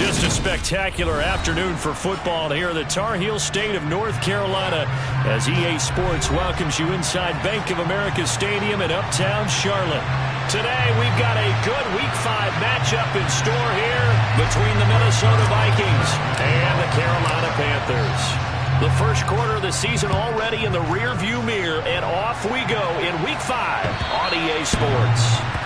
Just a spectacular afternoon for football here in the Tar Heel state of North Carolina as EA Sports welcomes you inside Bank of America Stadium in uptown Charlotte. Today we've got a good Week 5 matchup in store here between the Minnesota Vikings and the Carolina Panthers. The first quarter of the season already in the rearview mirror, and off we go in Week 5 on EA Sports.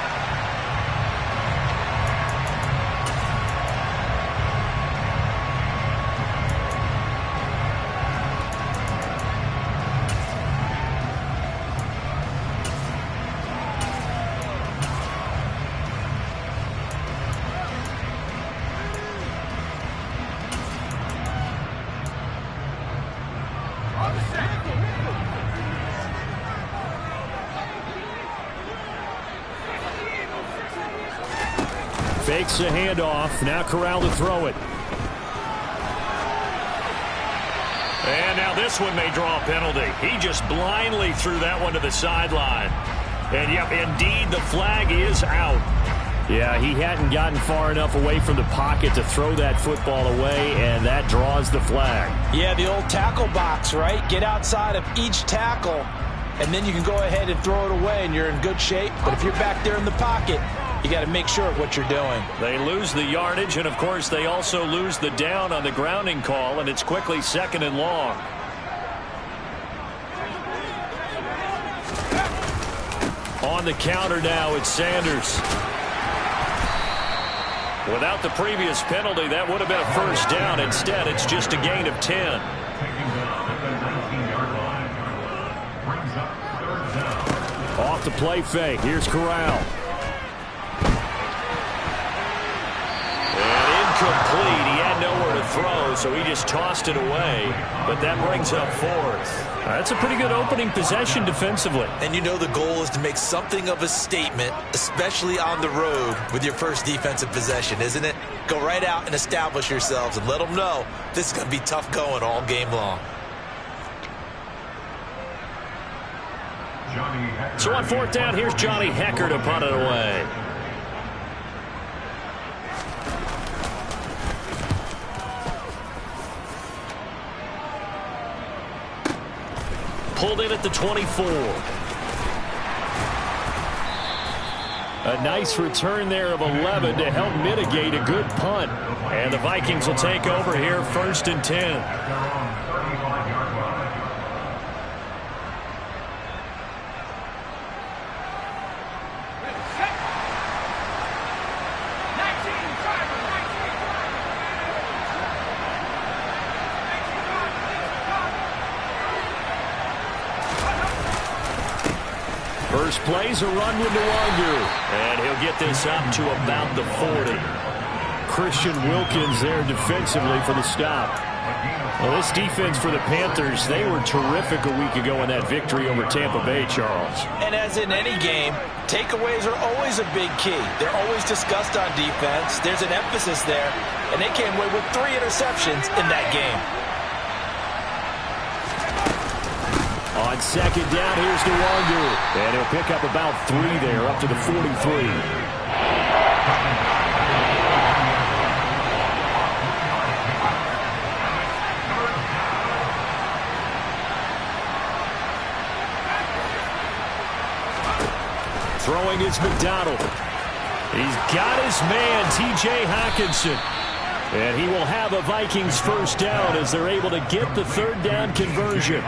Fakes a handoff. Now Corral to throw it. And now this one may draw a penalty. He just blindly threw that one to the sideline. And, yep, indeed, the flag is out. Yeah, he hadn't gotten far enough away from the pocket to throw that football away, and that draws the flag. Yeah, the old tackle box, right? Get outside of each tackle, and then you can go ahead and throw it away, and you're in good shape. But if you're back there in the pocket, you got to make sure of what you're doing. They lose the yardage, and, of course, they also lose the down on the grounding call, and it's quickly 2nd and long. On the counter now, it's Sanders. Without the previous penalty, that would have been a first down. Instead, it's just a gain of 10. Off the play fake. Here's Corral. Incomplete. He had nowhere to throw, so he just tossed it away. But that brings up 4th. That's a pretty good opening possession defensively. And you know the goal is to make something of a statement, especially on the road with your first defensive possession, isn't it? Go right out and establish yourselves and let them know this is going to be tough going all game long. So on 4th down, here's Johnny Hecker to punt it away. Pulled in at the 24. A nice return there of 11 to help mitigate a good punt. And the Vikings will take over here 1st and 10. First play's a run with Nwangu, and he'll get this up to about the 40. Christian Wilkins there defensively for the stop. Well, this defense for the Panthers, they were terrific a week ago in that victory over Tampa Bay, Charles. And as in any game, takeaways are always a big key. They're always discussed on defense. There's an emphasis there, and they came away with 3 interceptions in that game. On 2nd down, here's Nwangu. And he'll pick up about 3 there, up to the 43. Throwing is McDonald. He's got his man, T.J. Hockenson. And he will have a Vikings first down as they're able to get the 3rd down conversion.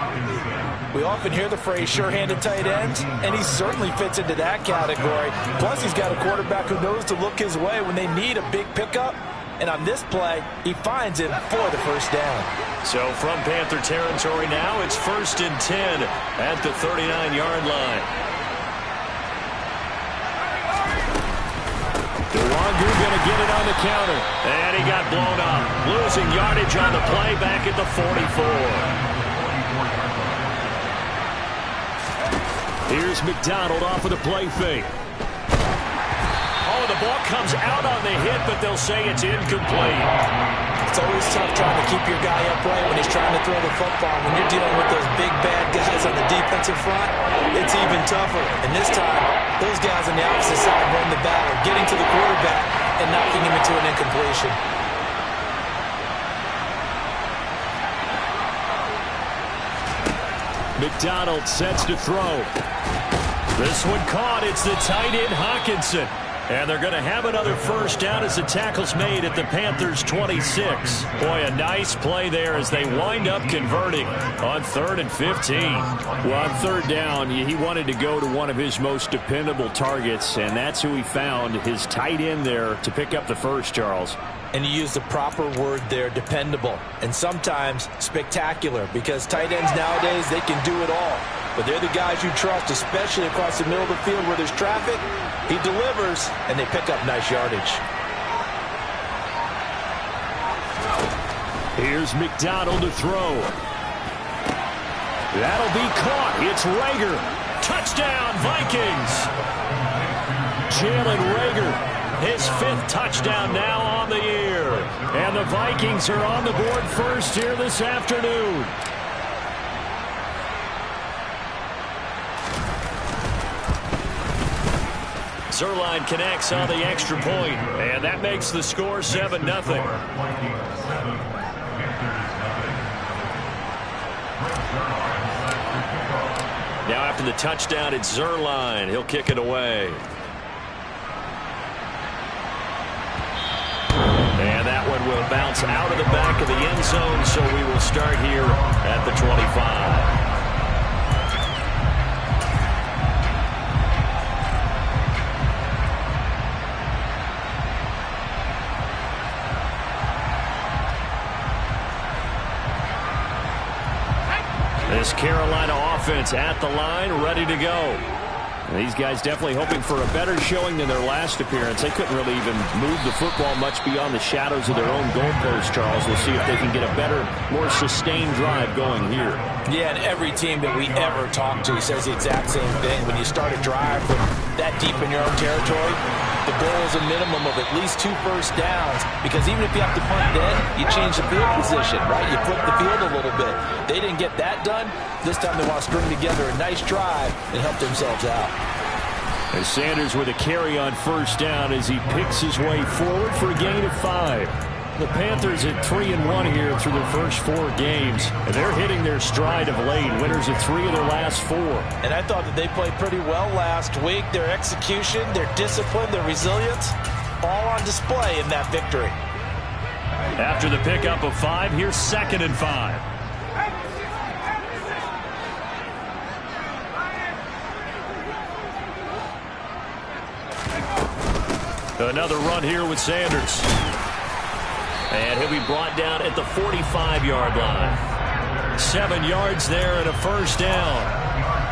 We often hear the phrase sure-handed tight ends, and he certainly fits into that category. Plus, he's got a quarterback who knows to look his way when they need a big pickup. And on this play, he finds it for the first down. So from Panther territory now, it's 1st and 10 at the 39-yard line. Nwangu going to get it on the counter. And he got blown up. Losing yardage on the play back at the 44. Here's McDonald off of the play fake. Oh, the ball comes out on the hit, but they'll say it's incomplete. It's always tough trying to keep your guy upright when he's trying to throw the football. When you're dealing with those big, bad guys on the defensive front, it's even tougher. And this time, those guys on the opposite side won the battle, getting to the quarterback and knocking him into an incompletion. McDonald sets to throw. This one caught. It's the tight end Hawkinson. And they're going to have another first down as the tackle's made at the Panthers' 26. Boy, a nice play there as they wind up converting on 3rd and 15. Well, on 3rd down, he wanted to go to one of his most dependable targets, and that's who he found, his tight end there, to pick up the first, Charles. And you use the proper word there, dependable, and sometimes spectacular, because tight ends nowadays, they can do it all. But they're the guys you trust, especially across the middle of the field where there's traffic. He delivers, and they pick up nice yardage. Here's McDonald to throw. That'll be caught. It's Rager. Touchdown, Vikings. Jalen Rager, his 5th touchdown now on the year. And the Vikings are on the board first here this afternoon. Zerline connects on the extra point, and that makes the score 7-0. Now after the touchdown, it's Zerline. He'll kick it away. And that one will bounce out of the back of the end zone, so we will start here at the 25. This Carolina offense at the line, ready to go. And these guys definitely hoping for a better showing than their last appearance. They couldn't really even move the football much beyond the shadows of their own goalpost, Charles. We'll see if they can get a better, more sustained drive going here. Yeah, and every team that we ever talk to says the exact same thing. When you start a drive from that deep in your own territory, the goal is a minimum of at least 2 first downs, because even if you have to punt then, you change the field position, right? You flip the field a little bit. They didn't get that done. This time they want to string together a nice drive and help themselves out. And Sanders with a carry on first down as he picks his way forward for a gain of 5. The Panthers at 3-1 here through their first 4 games, and they're hitting their stride of late. Winners of 3 of their last 4. And I thought that they played pretty well last week. Their execution, their discipline, their resilience, all on display in that victory. After the pickup of 5, here's 2nd and 5. Another run here with Sanders. And he'll be brought down at the 45-yard line. 7 yards there and a first down.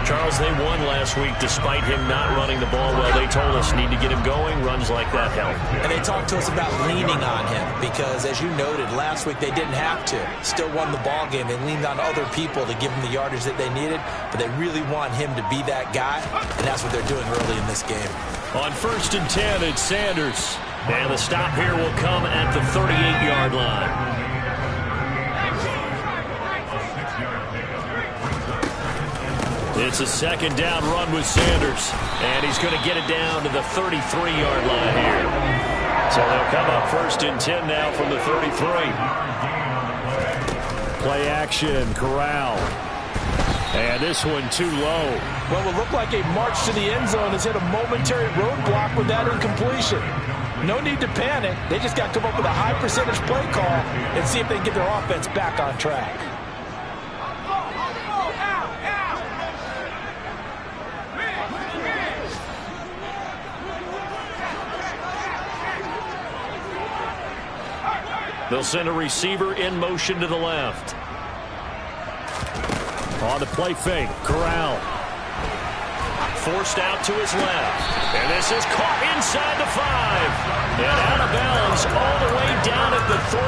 Charles, they won last week despite him not running the ball well. They told us need to get him going. Runs like that help. And they talked to us about leaning on him because, as you noted, last week they didn't have to. Still won the ball game. They leaned on other people to give them the yardage that they needed, but they really want him to be that guy, and that's what they're doing early in this game. On 1st and 10, it's Sanders. And the stop here will come at the 38-yard line. It's a 2nd down run with Sanders. And he's going to get it down to the 33-yard line here. So they'll come up 1st and 10 now from the 33. Play action, Corral. And this one too low. Well, it looked like a march to the end zone has hit a momentary roadblock with that incompletion. No need to panic. They just got to come up with a high percentage play call and see if they can get their offense back on track. They'll send a receiver in motion to the left. On the play fake, Corral. Forced out to his left. And this is caught inside the 5. And out of bounds all the way down at the 3.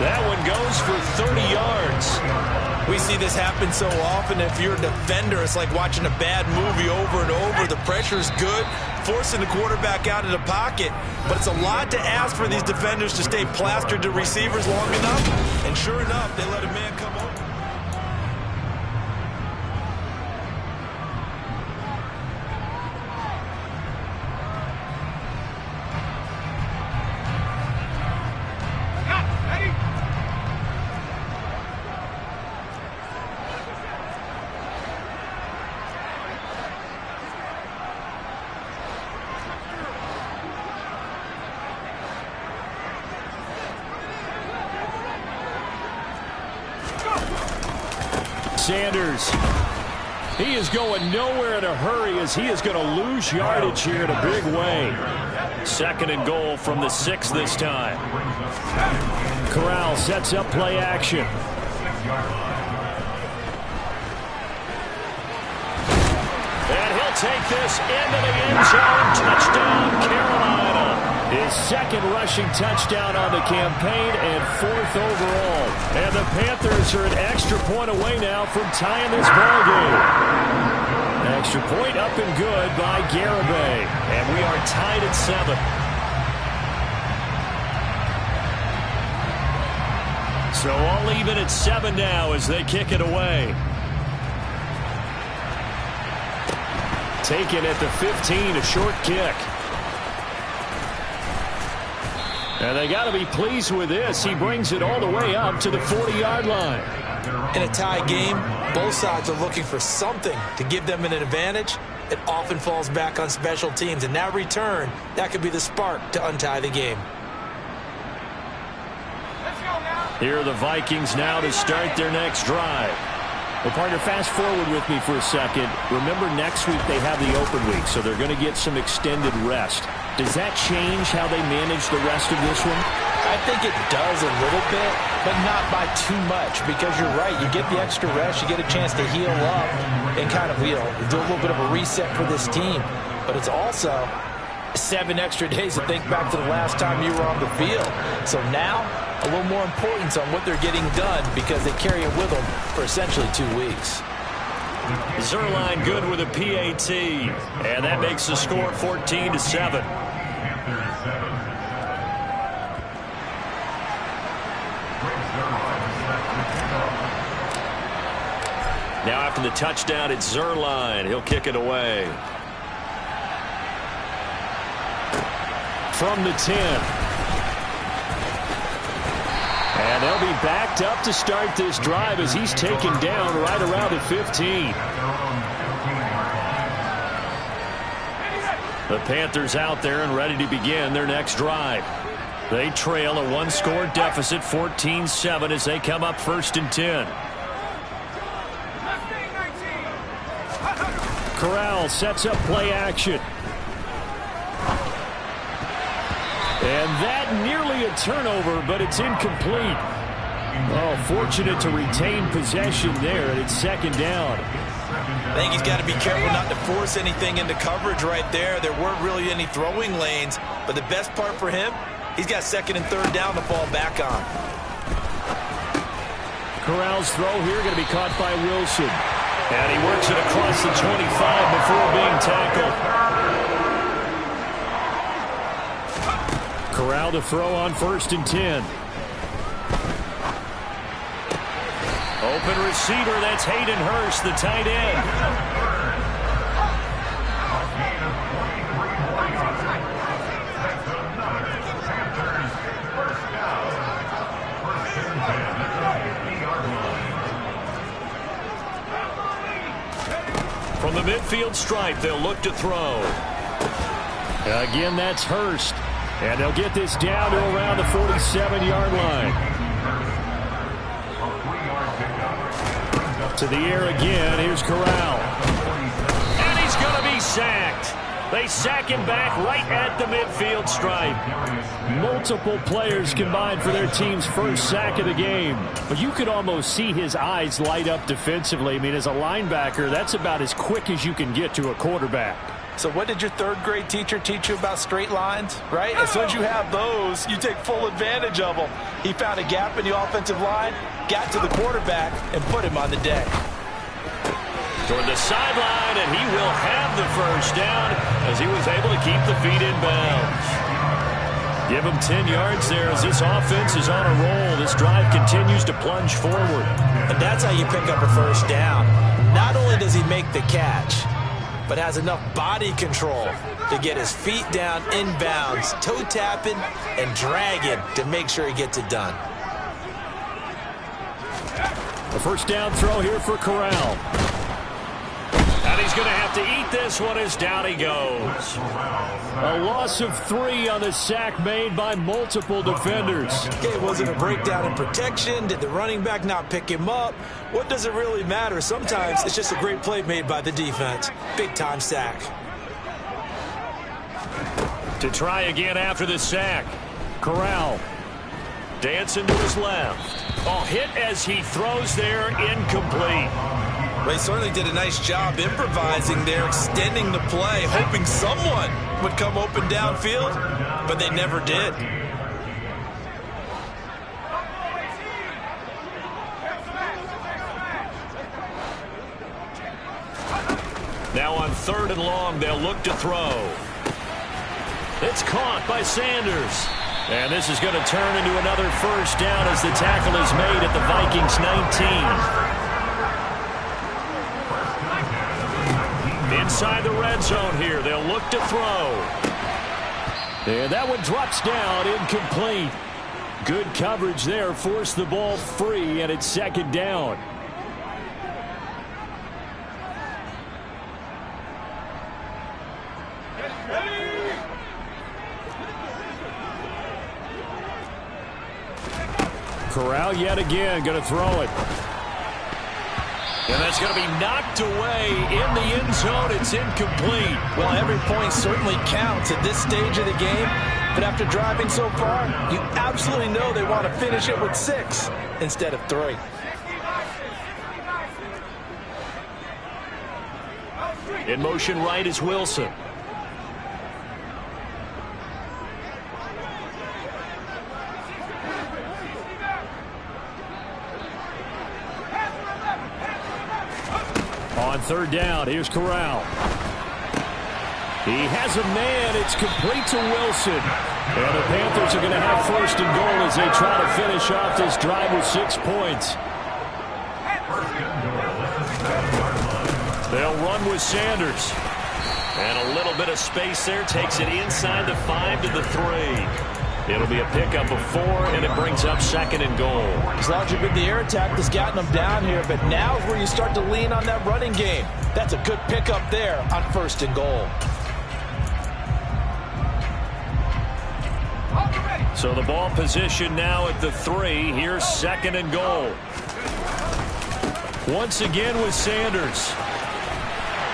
That one goes for 30 yards. We see this happen so often. If you're a defender, it's like watching a bad movie over and over. The pressure's good, forcing the quarterback out of the pocket. But it's a lot to ask for these defenders to stay plastered to receivers long enough. And sure enough, they let a man come over. Sanders. He is going nowhere in a hurry as he is going to lose yardage here in a big way. 2nd and goal from the 6 this time. Corral sets up play action. And he'll take this into the end zone. Touchdown, Carolina. His 2nd rushing touchdown on the campaign and 4th overall. And the Panthers are an extra point away now from tying this ballgame. Extra point up and good by Garibay. And we are tied at 7. So all even at 7 now as they kick it away. Taken at the 15, a short kick. And they got to be pleased with this. He brings it all the way up to the 40-yard line. In a tie game, both sides are looking for something to give them an advantage. It often falls back on special teams. And that return, that could be the spark to untie the game. Here are the Vikings now to start their next drive. Well, partner, fast forward with me for a second. Remember, next week they have the open week, so they're going to get some extended rest. Does that change how they manage the rest of this one? I think it does a little bit, but not by too much, because you're right. You get the extra rest. You get a chance to heal up and kind of, do a little bit of a reset for this team. But it's also 7 extra days to think back to the last time you were on the field. So now, a little more importance on what they're getting done because they carry it with them for essentially 2 weeks. Zuerlein good with a PAT, and that makes the score 14-7. Now after the touchdown, it's Zuerlein. He'll kick it away. From the 10. And they'll be backed up to start this drive as he's taken down right around the 15. The Panthers out there and ready to begin their next drive. They trail a 1-score deficit, 14-7, as they come up 1st and 10. Corral sets up play action. And that nearly a turnover, but it's incomplete. Oh, fortunate to retain possession there, and it's 2nd down. I think he's got to be careful not to force anything into coverage right there. There weren't really any throwing lanes, but the best part for him, he's got 2nd and 3rd down to fall back on. Corral's throw here going to be caught by Wilson. And he works it across the 25 before being tackled. Corral to throw on 1st and 10. Open receiver, that's Hayden Hurst, the tight end. From the midfield stripe, they'll look to throw. Again, that's Hurst. And they'll get this down to around the 47-yard line. To the air again. Here's Corral. And he's going to be sacked. They sack him back right at the midfield stripe. Multiple players combined for their team's first sack of the game. But you could almost see his eyes light up defensively. I mean, as a linebacker, that's about as quick as you can get to a quarterback. So what did your 3rd grade teacher teach you about straight lines, right? As soon as you have those, you take full advantage of them. He found a gap in the offensive line, got to the quarterback, and put him on the deck. Toward the sideline, and he will have the 1st down as he was able to keep the feet in bounds. Give him 10 yards there as this offense is on a roll. This drive continues to plunge forward. And that's how you pick up a 1st down. Not only does he make the catch, but has enough body control to get his feet down inbounds, toe tapping and dragging to make sure he gets it done. A 1st down throw here for Corral. And he's going to have to eat this one as down he goes. A loss of 3 on the sack made by multiple defenders. Okay, was it a breakdown in protection? Did the running back not pick him up? What does it really matter? Sometimes it's just a great play made by the defense. Big-time sack. To try again after the sack. Corral. Dancing to his left. Oh, hit as he throws there, incomplete. They certainly did a nice job improvising there, extending the play, hoping someone would come open downfield, but they never did. Now on 3rd and long, they'll look to throw. It's caught by Sanders. And this is going to turn into another first down as the tackle is made at the Vikings 19. Inside the red zone here, they'll look to throw. And that one drops down, incomplete. Good coverage there, forced the ball free, and it's 2nd down. Corral yet again going to throw it. And that's going to be knocked away in the end zone. It's incomplete. Well, every point certainly counts at this stage of the game. But after driving so far, you absolutely know they want to finish it with 6 instead of 3. In motion right is Wilson. On 3rd down, here's Corral. He has a man. It's complete to Wilson. And the Panthers are going to have 1st and goal as they try to finish off this drive with 6 points. They'll run with Sanders. And a little bit of space there. Takes it inside the 5 to the 3. It'll be a pickup of 4, and it brings up 2nd and goal. As long as you've been the air attack that's gotten them down here, but now is where you start to lean on that running game. That's a good pickup there on 1st and goal. So the ball position now at the 3. Here's 2nd and goal. Once again with Sanders.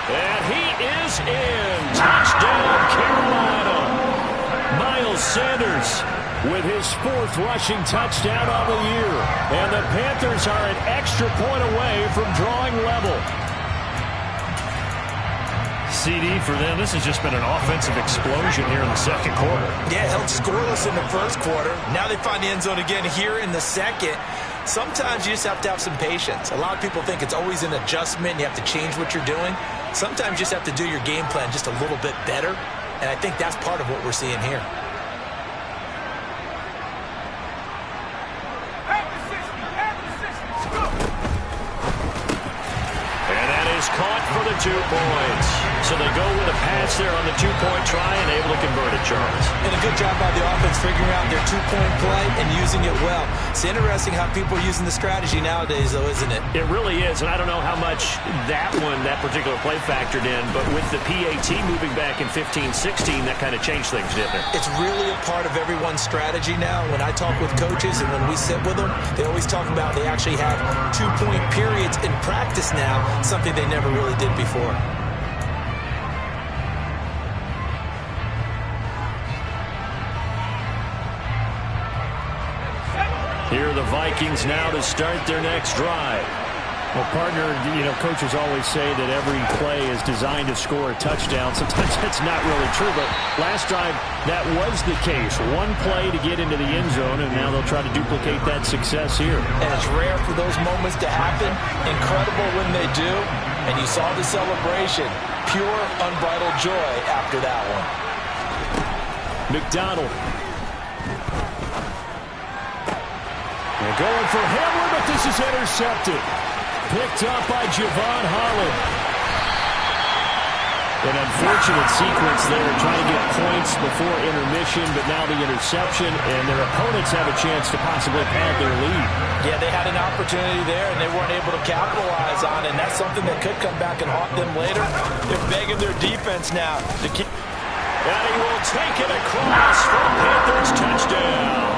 And he is in. Touchdown, Carolina. Miles Sanders with his 4th rushing touchdown on the year. And the Panthers are an extra point away from drawing level. CD for them, this has just been an offensive explosion here in the 2nd quarter. Yeah, held scoreless in the 1st quarter. Now they find the end zone again here in the 2nd. Sometimes you just have to have some patience. A lot of people think it's always an adjustment. You have to change what you're doing. Sometimes you just have to do your game plan just a little bit better. And I think that's part of what we're seeing here. And that is caught for the 2 points. So they go with a pass there on the 2-point try and able to convert it, Charles. And a good job by the offense figuring out their 2-point play and using it well. It's interesting how people are using the strategy nowadays, though, isn't it? It really is, and I don't know how much that particular play factored in, but with the PAT moving back in 15-16, that kind of changed things, didn't it? It's really a part of everyone's strategy now. When I talk with coaches and when we sit with them, they always talk about they actually have 2-point periods in practice now, something they never really did before. Here are the Vikings now to start their next drive. Well, partner, coaches always say that every play is designed to score a touchdown. Sometimes that's not really true, but last drive, that was the case. One play to get into the end zone, and now they'll try to duplicate that success here. And it's rare for those moments to happen. Incredible when they do. And you saw the celebration. Pure, unbridled joy after that one. McDonald. They're going for Hamler, but this is intercepted. Picked up by Javon Holland. An unfortunate sequence there, trying to get points before intermission, but now the interception, and their opponents have a chance to possibly pad their lead. Yeah, Yeah, they had an opportunity there, and they weren't able to capitalize on it, and that's something that could come back and haunt them later. They're begging their defense now to keep. And he will take it across for the Panthers touchdown.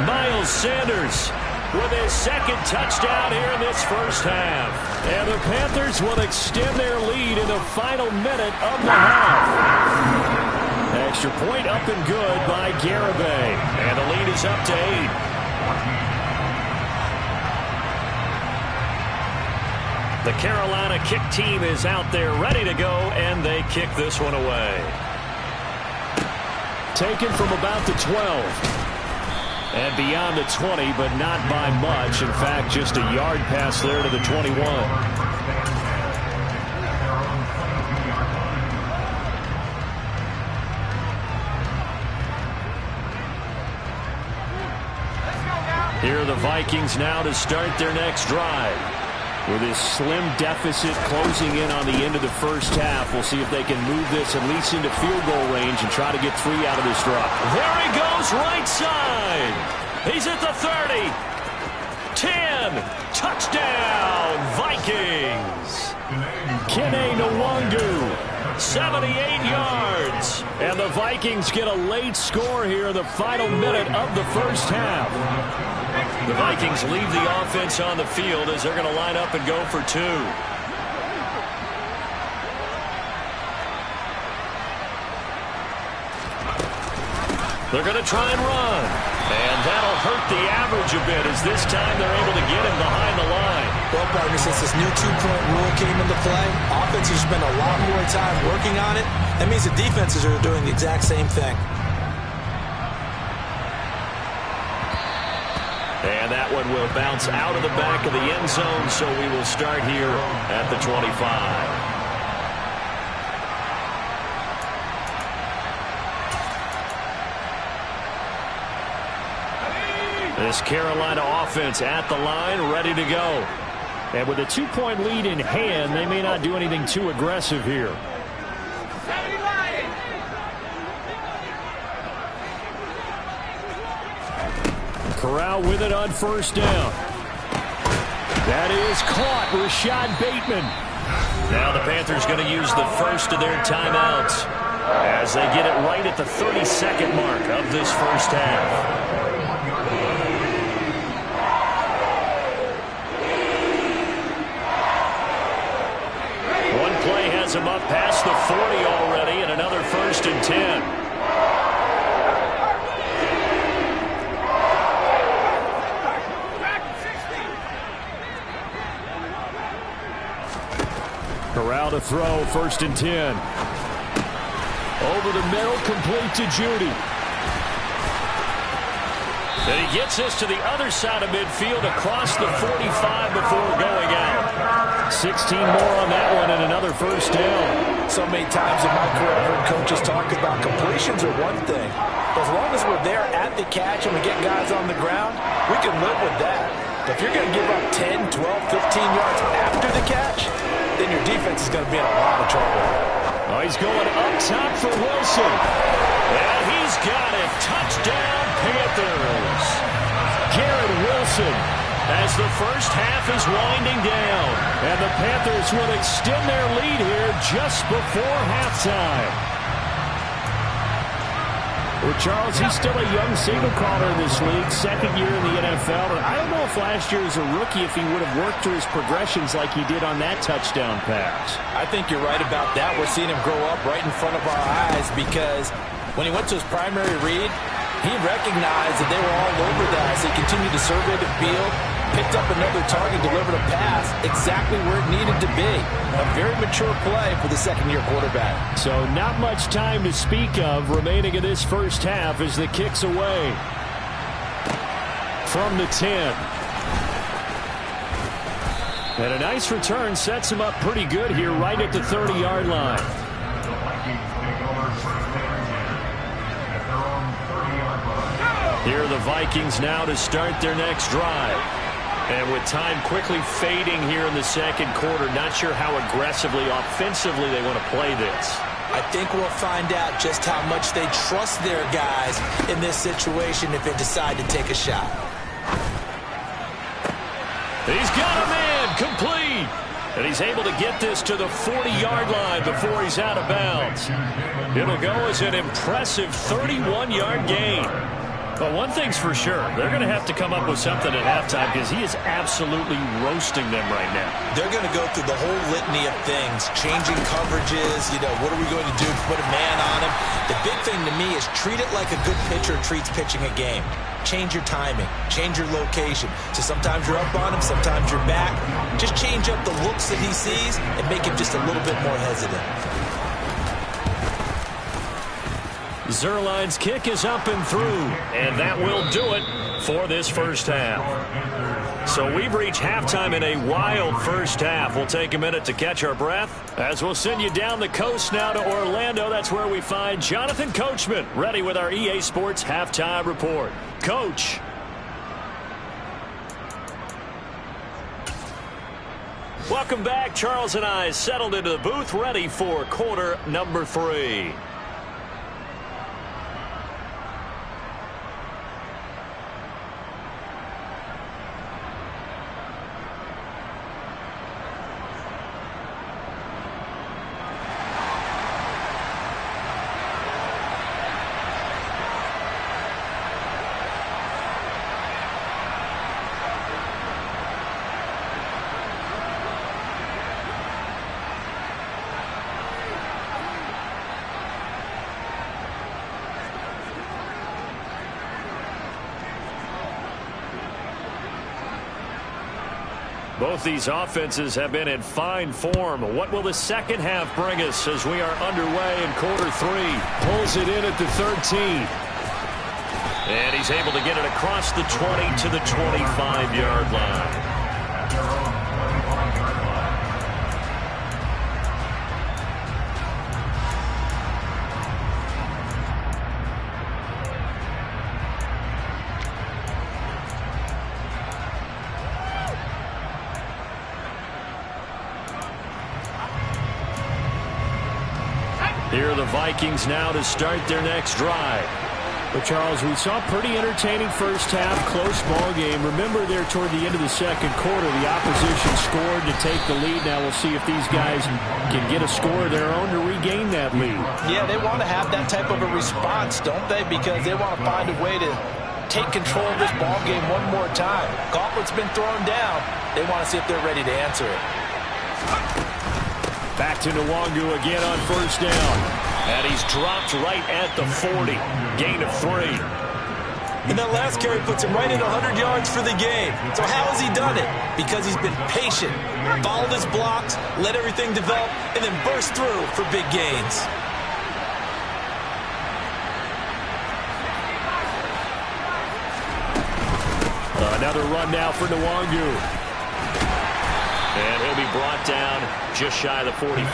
Miles Sanders with his second touchdown here in this first half. And the Panthers will extend their lead in the final minute of the half. Extra point up and good by Garibay. And the lead is up to 8. The Carolina kick team is out there ready to go, and they kick this one away. Taken from about the 12. And beyond the 20, but not by much. In fact, just a yard pass there to the 21. Here are the Vikings now to start their next drive. With this slim deficit closing in on the end of the first half, we'll see if they can move this at least into field goal range and try to get 3 out of this drive. There he goes, right side. He's at the 30. 10. Touchdown, Vikings. Kene Nwangu, 78 yards. And the Vikings get a late score here in the final minute of the first half. The Vikings leave the offense on the field as they're going to line up and go for 2. They're going to try and run. And that'll hurt the average a bit as this time they're able to get him behind the line. Well, partner, since this new 2-point rule came into play, offenses spend a lot more time working on it. That means the defenses are doing the exact same thing. And that one will bounce out of the back of the end zone, so we will start here at the 25. This Carolina offense at the line, ready to go. And with a 2-point lead in hand, they may not do anything too aggressive here. Corral with it on first down. That is caught. Rashad Bateman. Now the Panthers going to use the first of their timeouts as they get it right at the 32nd mark of this first half. One play has him up past the 40 already, and another 1st and 10. Corral to throw, 1st and 10. Over the middle, complete to Judy. And he gets this to the other side of midfield across the 45 before going out. 16 more on that one and another 1st down. So many times in my career I've heard coaches talk about completions are one thing. But as long as we're there at the catch and we get guys on the ground, we can live with that. But if you're going to give up 10, 12, 15 yards after the catch, then your defense is going to be in a lot of trouble. Oh, he's going up top for Wilson. And he's got it. Touchdown, Panthers. Garrett Wilson as the first half is winding down. And the Panthers will extend their lead here just before halftime. Well, Charles, he's still a young signal caller in this league, 2nd year in the NFL. And I don't know if last year as a rookie, if he would have worked through his progressions like he did on that touchdown pass. I think you're right about that. We're seeing him grow up right in front of our eyes because when he went to his primary read, he recognized that they were all over that as he continued to survey the field, picked up another target, delivered a pass exactly where it needed to be. A very mature play for the 2nd-year quarterback. So not much time to speak of remaining in this first half as the kick's away. From the 10. And a nice return sets him up pretty good here right at the 30-yard line. Here are the Vikings now to start their next drive. And with time quickly fading here in the 2nd quarter, not sure how aggressively, offensively they want to play this. I think we'll find out just how much they trust their guys in this situation if they decide to take a shot. He's got a man complete. And he's able to get this to the 40-yard line before he's out of bounds. It'll go as an impressive 31-yard gain. But one thing's for sure, they're going to have to come up with something at halftime because he is absolutely roasting them right now. They're going to go through the whole litany of things, changing coverages, what are we going to do, put a man on him. The big thing to me is treat it like a good pitcher treats pitching a game. Change your timing, change your location. So sometimes you're up on him, sometimes you're back. Just change up the looks that he sees and make him just a little bit more hesitant. Zerline's kick is up and through, and that will do it for this first half. So we've reached halftime in a wild first half. We'll take a minute to catch our breath as we'll send you down the coast now to Orlando. That's where we find Jonathan Coachman ready with our EA Sports halftime report. Coach. Welcome back. Charles and I settled into the booth ready for quarter number 3. Both these offenses have been in fine form. What will the second half bring us as we are underway in quarter 3? Pulls it in at the 13. And he's able to get it across the 20 to the 25-yard line. Here are the Vikings now to start their next drive. But, Charles, we saw a pretty entertaining first half, close ball game. Remember there toward the end of the second quarter, the opposition scored to take the lead. Now we'll see if these guys can get a score of their own to regain that lead. Yeah, they want to have that type of a response, don't they? Because they want to find a way to take control of this ball game one more time. Gauntlet's been thrown down. They want to see if they're ready to answer it. Back to Nwangu again on first down. And he's dropped right at the 40. Gain of 3. And that last carry puts him right at 100 yards for the game. So how has he done it? Because he's been patient, followed his blocks, let everything develop, and then burst through for big gains. Another run now for Nwangu. And he'll be brought down just shy of the 45.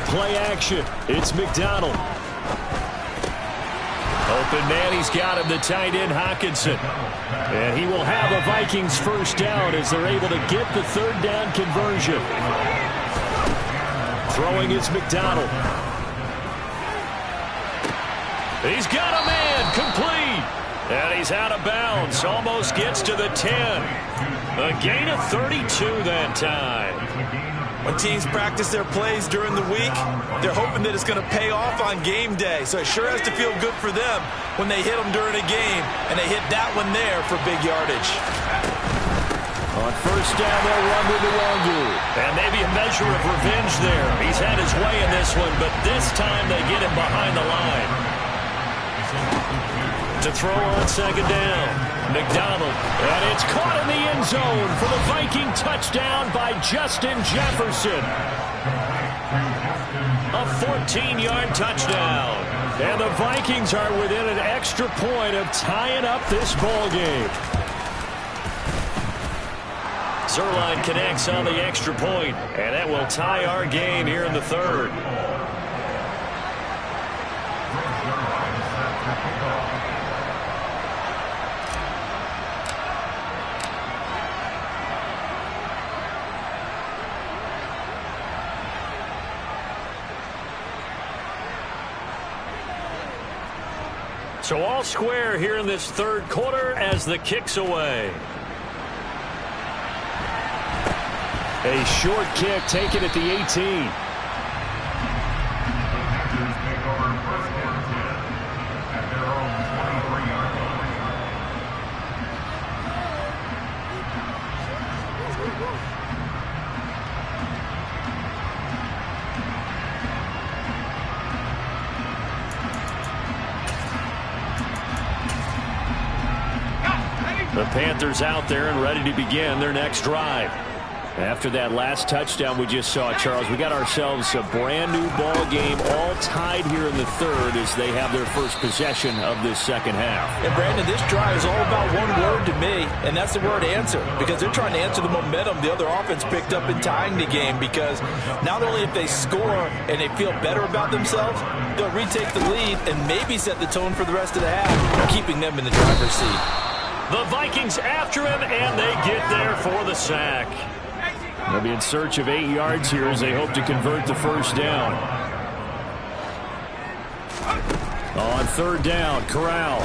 Play action. It's McDonald. Open man, he's got him, the tight end Hawkinson. And he will have a Vikings first down as they're able to get the third down conversion. Throwing is McDonald. He's got a man, complete. And he's out of bounds, almost gets to the 10. A gain of 32 that time. When teams practice their plays during the week, they're hoping that it's going to pay off on game day. So it sure has to feel good for them when they hit them during a game, and they hit that one there for big yardage. On first down, they'll run with Nwangu. And maybe a measure of revenge there. He's had his way in this one, but this time they get him behind the line. To throw on second down. McDonald, and it's caught in the end zone for the Viking touchdown by Justin Jefferson. A 14-yard touchdown. And the Vikings are within an extra point of tying up this ball game. Zerline connects on the extra point, and that will tie our game here in the third. So all square here in this third quarter as the kick's away. A short kick taken at the 18. The Panthers out there and ready to begin their next drive. After that last touchdown we just saw, Charles, we got ourselves a brand new ball game, all tied here in the third as they have their first possession of this second half. And Brandon, this drive is all about one word to me, and that's the word answer, because they're trying to answer the momentum the other offense picked up in tying the game, because not only if they score and they feel better about themselves, they'll retake the lead and maybe set the tone for the rest of the half, keeping them in the driver's seat. The Vikings after him, and they get there for the sack. They'll be in search of 8 yards here as they hope to convert the first down. On third down, Corral.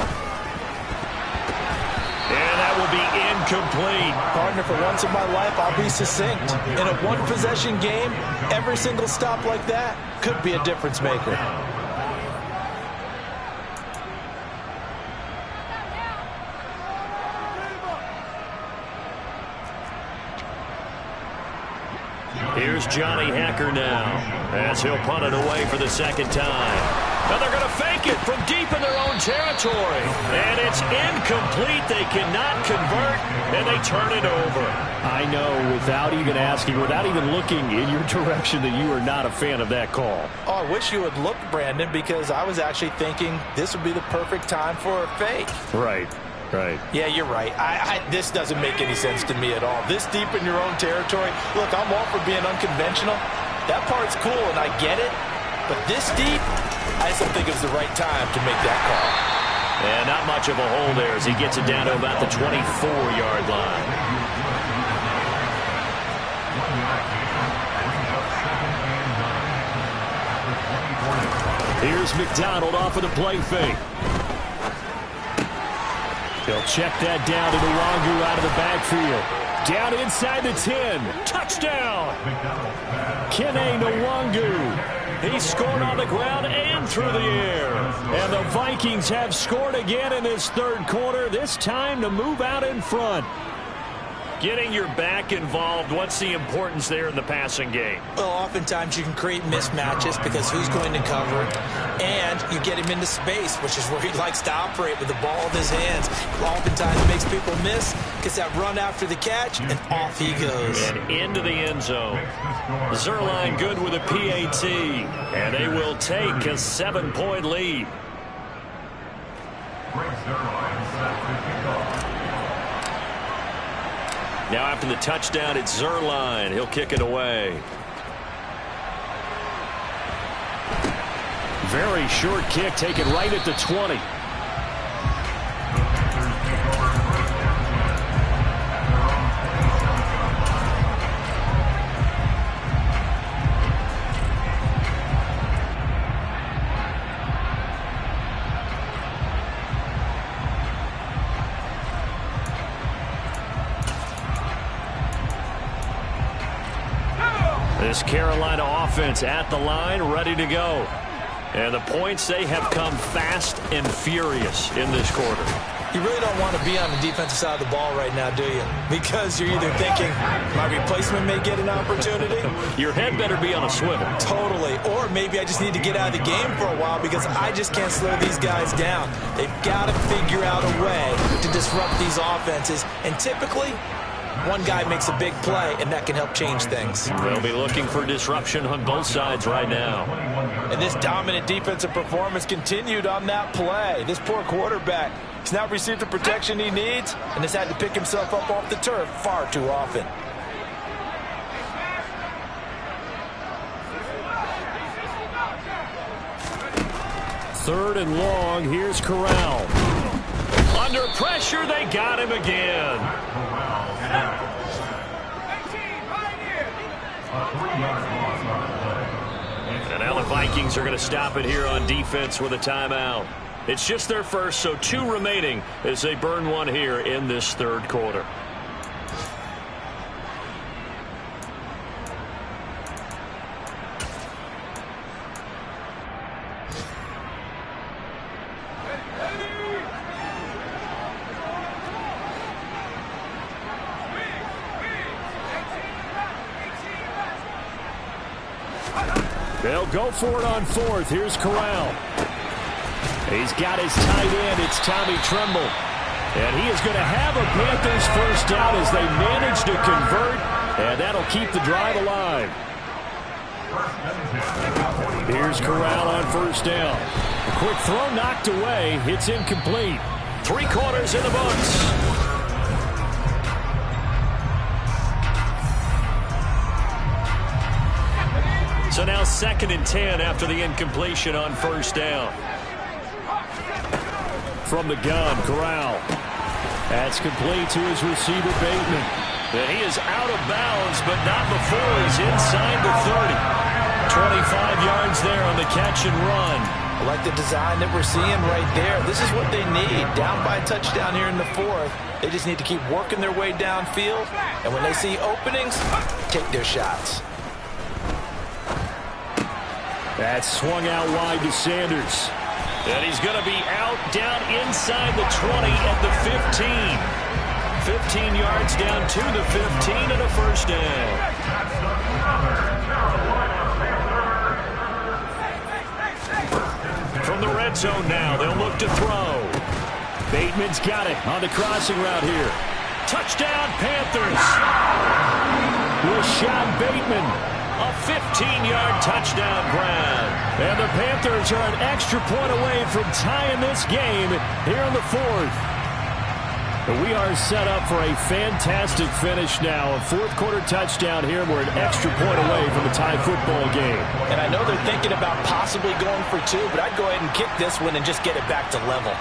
And that will be incomplete. Partner, for once in my life, I'll be succinct. In a one-possession game, every single stop like that could be a difference maker. Here's Johnny Hacker now as he'll punt it away for the second time. And they're going to fake it from deep in their own territory. And it's incomplete. They cannot convert, and they turn it over. I know, without even asking, without even looking in your direction, that you are not a fan of that call. Oh, I wish you would look, Brandon, because I was actually thinking this would be the perfect time for a fake. Right. Right. Yeah, you're right. This doesn't make any sense to me at all. This deep in your own territory. Look, I'm all for being unconventional. That part's cool, and I get it. But this deep, I just don't think it was the right time to make that call. And not much of a hole there as he gets it down to about the 24-yard line. Here's McDonald off of the play fake. He'll check that down to Nwangu out of the backfield. Down inside the 10. Touchdown! Kene Nwangu. He scored on the ground and through the air. And the Vikings have scored again in this third quarter, this time to move out in front. Getting your back involved, what's the importance there in the passing game? Well, oftentimes you can create mismatches because who's going to cover it, and you get him into space, which is where he likes to operate with the ball in his hands. Oftentimes makes people miss, gets that run after the catch, and off he goes. And into the end zone. Zerline good with a PAT, and they will take a 7-point lead. Now after the touchdown, it's Zerline. He'll kick it away. Very short kick taken right at the 20. This Carolina offense at the line, ready to go. And the points, they have come fast and furious in this quarter. You really don't want to be on the defensive side of the ball right now, do you? Because you're either thinking, my replacement may get an opportunity. Your head better be on a swivel. Totally. Or maybe I just need to get out of the game for a while because I just can't slow these guys down. They've got to figure out a way to disrupt these offenses. And typically, one guy makes a big play, and that can help change things. They'll be looking for disruption on both sides right now. And this dominant defensive performance continued on that play. This poor quarterback has not received the protection he needs and has had to pick himself up off the turf far too often. 3rd and long. Here's Corral. Under pressure, they got him again. And now the Vikings are going to stop it here on defense with a timeout. It's just their first, so 2 remaining as they burn one here in this 3rd quarter. They'll go for it on 4th. Here's Corral. He's got his tight end. It's Tommy Tremble. And he is going to have a Panthers first down as they manage to convert. And that'll keep the drive alive. Here's Corral on 1st down. A quick throw knocked away. It's incomplete. 3 quarters in the books. So now 2nd and 10 after the incompletion on 1st down. From the gun, Corral. That's complete to his receiver, Bateman. And he is out of bounds, but not before he's inside the 30. 25 yards there on the catch and run. I like the design that we're seeing right there. This is what they need. Down by a touchdown here in the 4th. They just need to keep working their way downfield. And when they see openings, take their shots. That's swung out wide to Sanders. And he's going to be out down inside the 20 at the 15. 15 yards down to the 15 and a first down. From the red zone now, they'll look to throw. Bateman's got it on the crossing route here. Touchdown, Panthers. Rashad Bateman. A 15-yard touchdown grab. And the Panthers are an extra point away from tying this game here in the 4th. But we are set up for a fantastic finish now. A 4th quarter touchdown here. We're an extra point away from a tie football game. And I know they're thinking about possibly going for 2, but I'd go ahead and kick this one and just get it back to level.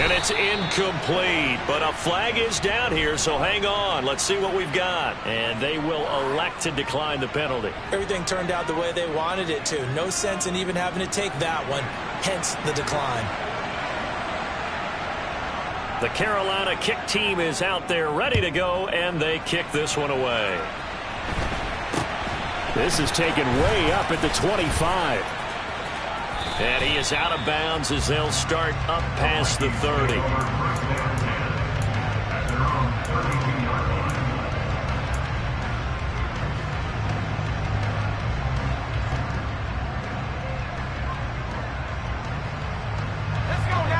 And it's incomplete, but a flag is down here, so hang on. Let's see what we've got. And they will elect to decline the penalty. Everything turned out the way they wanted it to. No sense in even having to take that one, hence the decline. The Carolina kick team is out there ready to go, and they kick this one away. This is taken way up at the 25. And he is out of bounds as they'll start up past the 30.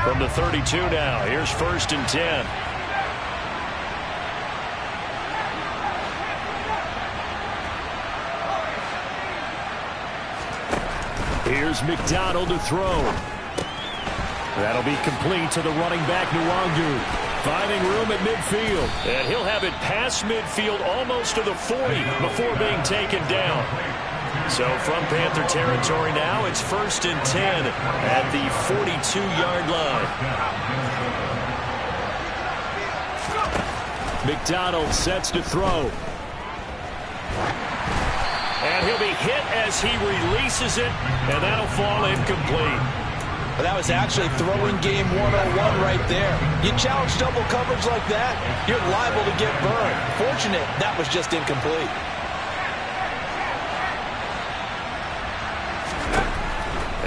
From the 32 now, here's 1st and 10. Here's McDonald to throw. That'll be complete to the running back, Nwangu. Finding room at midfield. And he'll have it past midfield almost to the 40 before being taken down. So from Panther territory now, it's 1st and 10 at the 42-yard line. McDonald sets to throw. And he'll be hit as he releases it, and that'll fall incomplete. But that was actually throwing game 101 right there. You challenge double coverage like that, you're liable to get burned. Fortunate, that was just incomplete.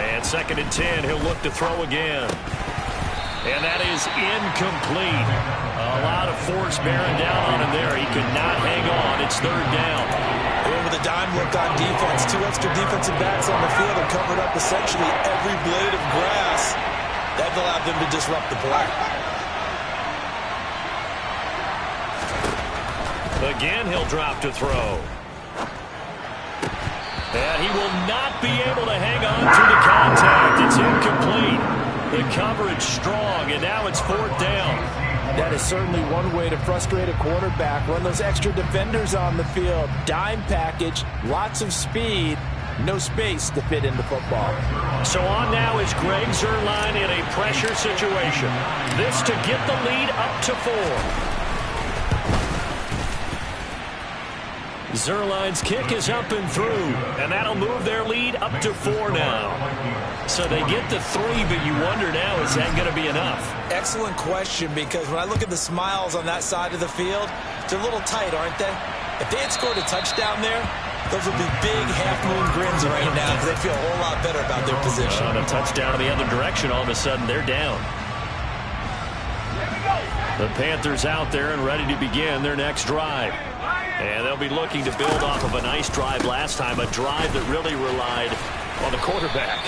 And 2nd and 10, he'll look to throw again. And that is incomplete. A lot of force bearing down on him there. He could not hang on. It's 3rd down. With a dime look on defense, 2 extra defensive backs on the field and covered up essentially every blade of grass. That allowed them to disrupt the play. Again, he'll drop to throw. And he will not be able to hang on through the contact. It's incomplete. The coverage strong, and now it's 4th down. That is certainly one way to frustrate a quarterback. Run those extra defenders on the field. Dime package, lots of speed, no space to fit into football. So on now is Greg Zuerlein in a pressure situation. This to get the lead up to 4. Zuerlein's kick is up and through, and that'll move their lead up to 4 now. So they get the 3, but you wonder now, is that going to be enough? Excellent question, because when I look at the smiles on that side of the field, they're a little tight, aren't they? If they had scored a touchdown there, those would be big half-moon grins right now because they feel a whole lot better about their position. On a touchdown in the other direction, all of a sudden they're down. The Panthers out there and ready to begin their next drive. And they'll be looking to build off of a nice drive last time, a drive that really relied on the quarterback.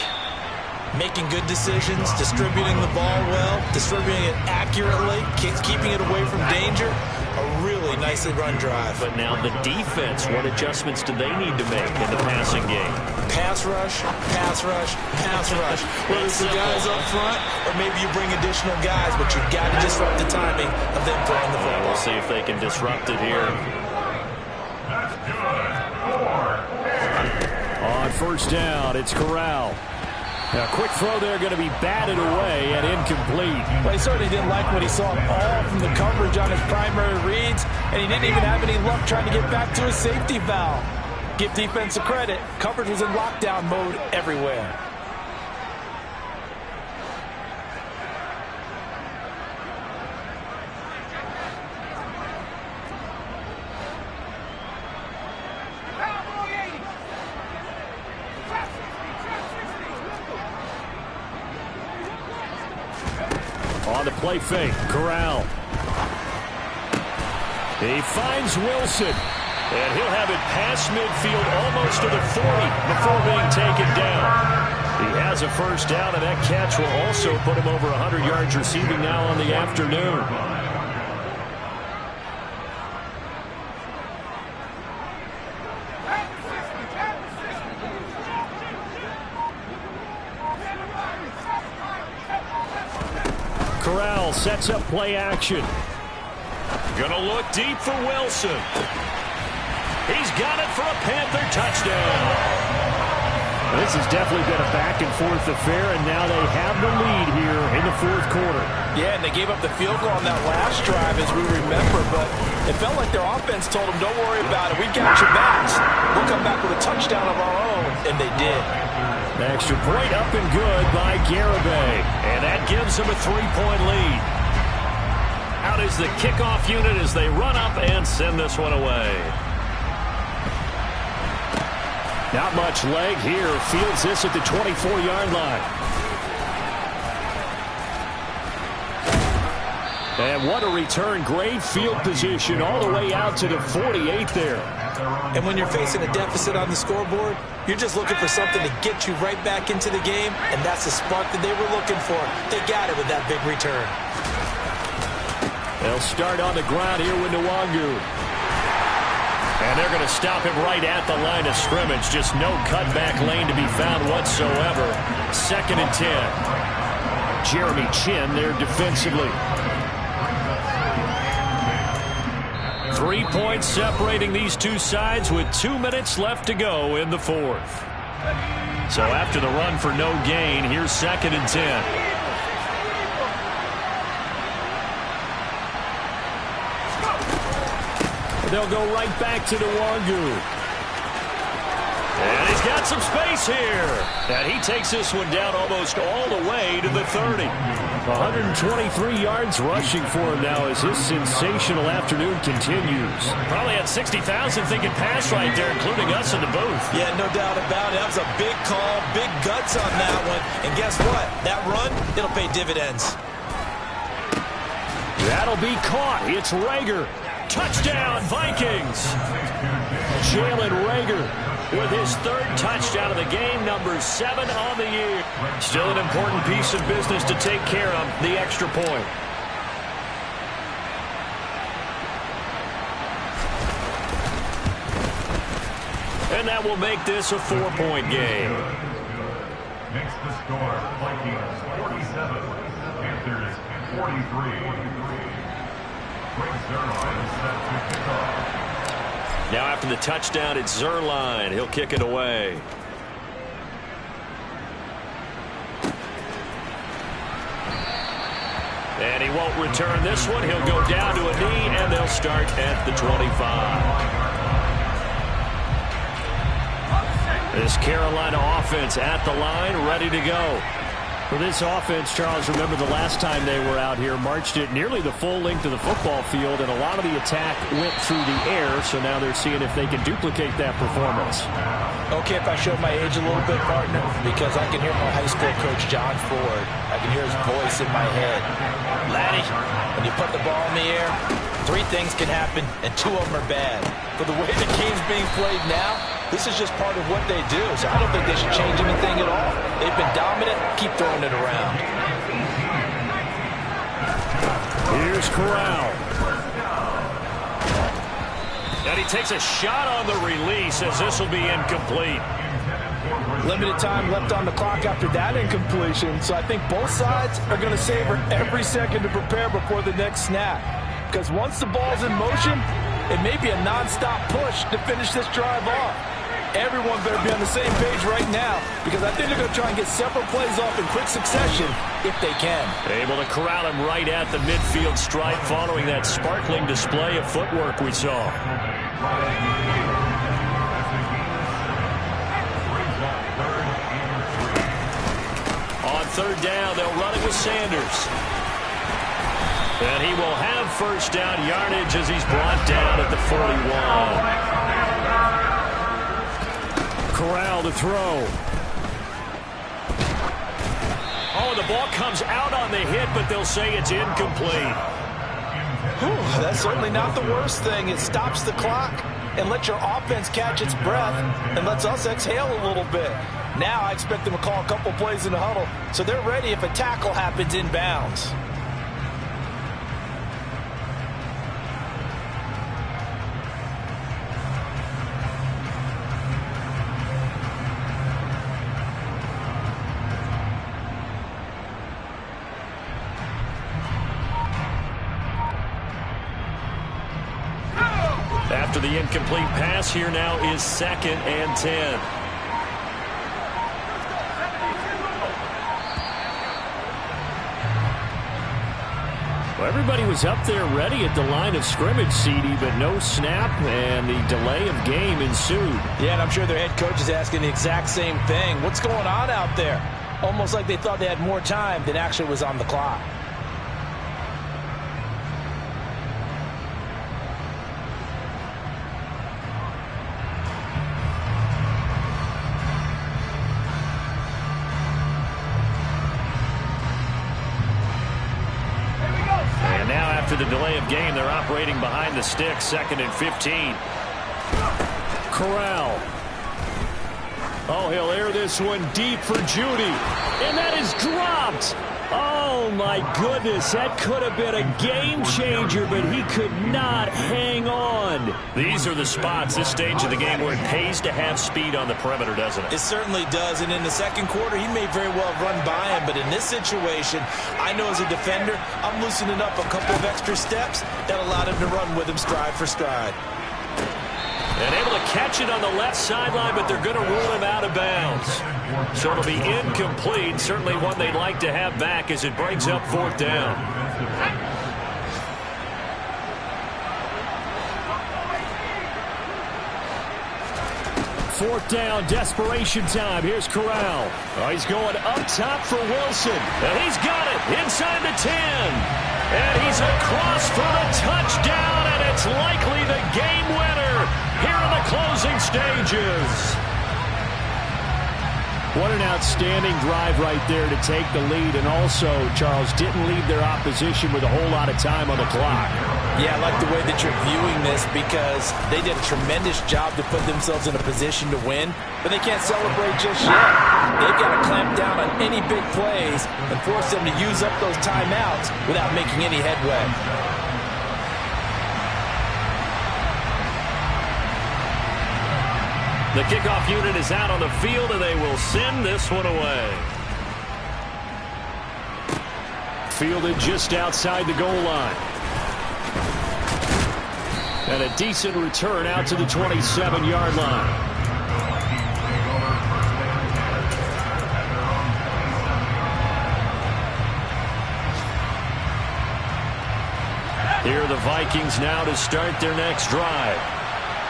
Making good decisions, distributing the ball well, distributing it accurately, keeping it away from danger. A really nicely run drive. But now the defense, what adjustments do they need to make in the passing game? Pass rush, pass rush, pass rush. Whether it's the guys up front or maybe you bring additional guys, but you've got to disrupt the timing of them throwing the football. We'll see if they can disrupt it here. On 1st down, it's Corral. A quick throw there going to be batted away and incomplete. Well, he certainly didn't like what he saw all from the coverage on his primary reads, and he didn't even have any luck trying to get back to his safety valve. Give defense a credit. Coverage was in lockdown mode everywhere. On the play fake, Corral. He finds Wilson. And he'll have it past midfield almost to the 40 before being taken down. He has a 1st down, and that catch will also put him over 100 yards receiving now on the afternoon. Corral sets up play action. Gonna look deep for Wilson. He's got it for a Panther touchdown. This has definitely been a back-and-forth affair, and now they have the lead here in the 4th quarter. Yeah, and they gave up the field goal on that last drive, as we remember, but it felt like their offense told them, don't worry about it. We got your backs. We'll come back with a touchdown of our own, and they did. The extra point up and good by Garibay. And that gives them a 3-point lead. Out is the kickoff unit as they run up and send this one away. Not much leg here. Fields this at the 24-yard line. And what a return. Great field position all the way out to the 48 there. And when you're facing a deficit on the scoreboard, you're just looking for something to get you right back into the game, and that's the spark that they were looking for. They got it with that big return. They'll start on the ground here with Nwangu. And they're going to stop him right at the line of scrimmage. Just no cutback lane to be found whatsoever. 2nd and 10. Jeremy Chin there defensively. 3 points separating these two sides with 2 minutes left to go in the 4th. So after the run for no gain, here's 2nd and 10. They'll go right back to Nwangu. And he's got some space here. And he takes this one down almost all the way to the 30. 123 yards rushing for him now as his sensational afternoon continues. Probably had 60,000 thinking pass right there, including us in the booth. Yeah, no doubt about it. That was a big call, big guts on that one. And guess what? That run, it'll pay dividends. That'll be caught. It's Rager. Touchdown, Vikings. Jalen Rager with his 3rd touchdown of the game, number 7 on the year. Still an important piece of business to take care of, the extra point. And that will make this a 4-point game. Makes the score Vikings 47. Now after the touchdown, it's Zerline. He'll kick it away. And he won't return this one. He'll go down to a knee, and they'll start at the 25. This Carolina offense at the line, ready to go. For this offense, Charles, remember the last time they were out here, marched it nearly the full length of the football field, and a lot of the attack went through the air, so now they're seeing if they can duplicate that performance. Okay, if I show my age a little bit, partner, because I can hear my high school coach, John Ford. I can hear his voice in my head. Laddie, when you put the ball in the air, 3 things can happen, and 2 of them are bad. For the way the game's being played now, this is just part of what they do, so I don't think they should change anything at all. They've been dominant. Keep throwing it around. Here's Corral. And he takes a shot on the release as this will be incomplete. Limited time left on the clock after that incompletion, so I think both sides are going to savor every second to prepare before the next snap. Because once the ball's in motion, it may be a nonstop push to finish this drive off. Everyone better be on the same page right now, because I think they're going to try and get several plays off in quick succession if they can. Able to corral him right at the midfield stripe following that sparkling display of footwork we saw. On 3rd down, they'll run it with Sanders. And he will have first down yardage as he's brought down at the 41. Corral to throw. Oh, the ball comes out on the hit, but they'll say it's incomplete. Whew, that's certainly not the worst thing. It stops the clock and lets your offense catch its breath and lets us exhale a little bit. Now I expect them to call a couple plays in the huddle, so they're ready if a tackle happens inbounds. After the incomplete pass, here now is 2nd and 10. Well, everybody was up there ready at the line of scrimmage, CD, but no snap, and the delay of game ensued. Yeah, and I'm sure their head coach is asking the exact same thing. What's going on out there? Almost like they thought they had more time than actually was on the clock. After the delay of game, they're operating behind the sticks, 2nd and 15. Corral. Oh, he'll air this one deep for Judy. And that is dropped. Oh, my goodness. That could have been a game changer, but he could not hang on. These are the spots, this stage of the game, where it pays to have speed on the perimeter, doesn't it? It certainly does, and in the 2nd quarter, he may very well run by him, but in this situation, I know as a defender, I'm loosening up a couple of extra steps that allowed him to run with him stride for stride. And able to catch it on the left sideline, but they're going to rule him out of bounds. So it'll be incomplete. Certainly one they'd like to have back as it brings up 4th down. Fourth down, desperation time. Here's Corral. Oh, he's going up top for Wilson. And he's got it inside the 10. And he's across for the touchdown, and it's likely the game winner here in the closing stages. What an outstanding drive right there to take the lead, and also, Charles, didn't leave their opposition with a whole lot of time on the clock. Yeah, I like the way that you're viewing this because they did a tremendous job to put themselves in a position to win, but they can't celebrate just yet. They've got to clamp down on any big plays and force them to use up those timeouts without making any headway. The kickoff unit is out on the field, and they will send this one away. Fielded just outside the goal line. And a decent return out to the 27-yard line. Here are the Vikings now to start their next drive.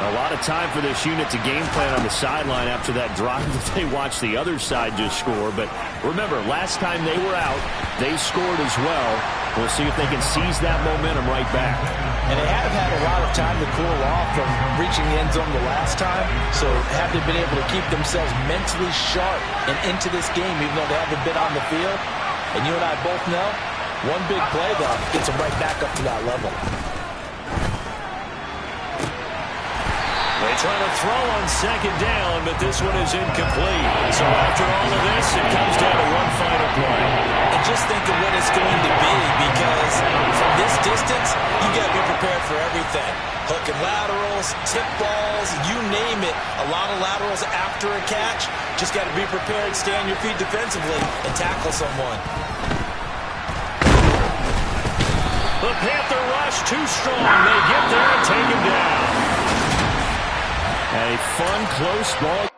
A lot of time for this unit to game plan on the sideline after that drive that they watched the other side just score. But remember, last time they were out, they scored as well. We'll see if they can seize that momentum right back. And they have had a lot of time to cool off from reaching the end zone the last time. So have they been able to keep themselves mentally sharp and into this game, even though they haven't been on the field? And you and I both know, one big play, though, gets them right back up to that level. They try to throw on second down, but this one is incomplete. So after all of this, it comes down to one final play. And just think of what it's going to be, because from this distance, you got to be prepared for everything. Hook and laterals, tip balls, you name it. A lot of laterals after a catch. Just got to be prepared, stay on your feet defensively, and tackle someone. The Panther rush too strong. They get there and take him down. A fun, close ball.